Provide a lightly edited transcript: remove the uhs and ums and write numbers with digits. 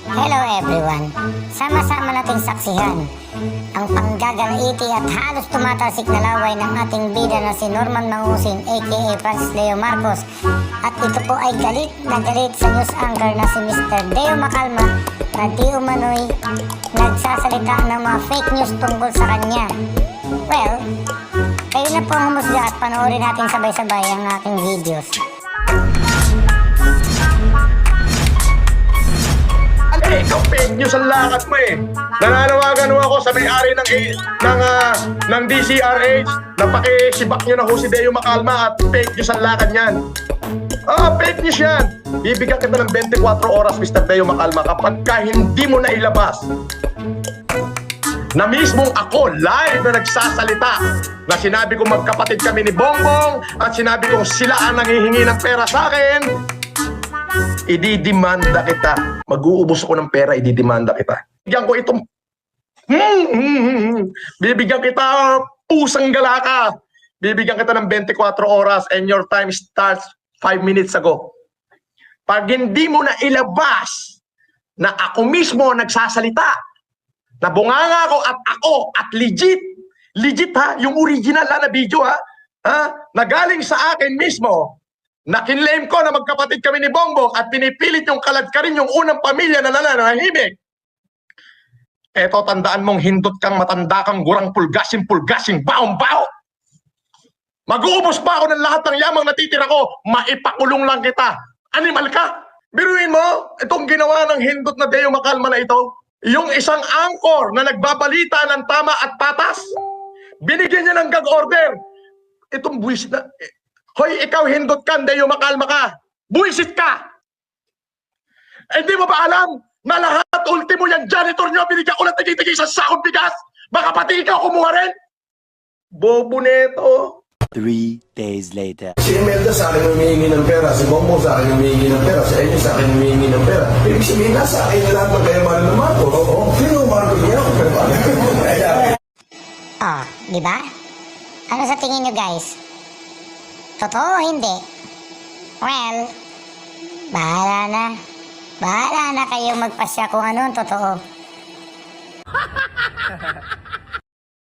Hello everyone! Sama-sama nating saksihan ang panggagalaiti at halos tumatalsik na laway ng ating bida na si Norman Mangusing aka Francis Leo Marcos. At ito po ay galit na galit sa news anchor na si Mr. Deo Macalma na di umano'y nagsasalita ng mga fake news tungkol sa kanya. Well, kayo na po ang humusga at panoorin natin sabay-sabay ang aking videos. Ikaw, fake news ang lakas mo eh. Nananawagan mo ako sa may-ari ng DCRH na pakisibak nyo na ho si Deo Macalma at fake news ang lakad niyan. Fake news yan. Bibigyan kita ng 24 oras, Mr. Deo Macalma, kapag hindi mo na ilabas na mismong ako live na nagsasalita na sinabi kong magkapatid kami ni Bongbong at sinabi kong sila ang nanghihingi ng pera sa akin, ididimanda kita. Mag-uubos ako ng pera, ididimanda kita. Bibigyan ko itong bibigyan kita pusang galaka. Bibigyan kita ng 24 oras and your time starts 5 minutes ago. Pag hindi mo na ilabas na ako mismo nagsasalita, na bunganga ako at legit ha, yung original na video ha, na galing sa akin mismo, na kinlaim ko na magkapatid kami ni Bongbong at pinipilit yung kaladkarin yung unang pamilya na nananahimik. Eto, tandaan mong hindot kang matanda kang gurang pulgasing baong-bao. Mag-uubos pa ako ng lahat ng yamang natitira ko, maipakulong lang kita. Animal ka? Biruin mo, itong ginawa ng hindot na Deo Macalma na ito, yung isang anchor na nagbabalita ng tama at patas, binigyan niya ng gag order. Itong buwisit na, hoy, ikaw hindot ka, Deo Macalma ka. Buwisit ka. Hindi mo ba alam na lahat ultimo yung janitor nyo, binigyan ko ng tagi-tagi sa sakong bigas? Baka pati ikaw kumuha rin? Bobo neto. 3 days later. Si Imelda sa akin humihingi ng pera, si Bongbong sa akin humihingi ng pera, si Enyo sa akin humihingi ng pera. Ibig sabihin, nasa akin na lahat ng kayamanan ng Marco. Oo, sino Marco niya? Di ba? Ano sa tingin nyo guys? Totoo o hindi? Well, bahala na. Bahala na kayo magpasya kung ano ang totoo.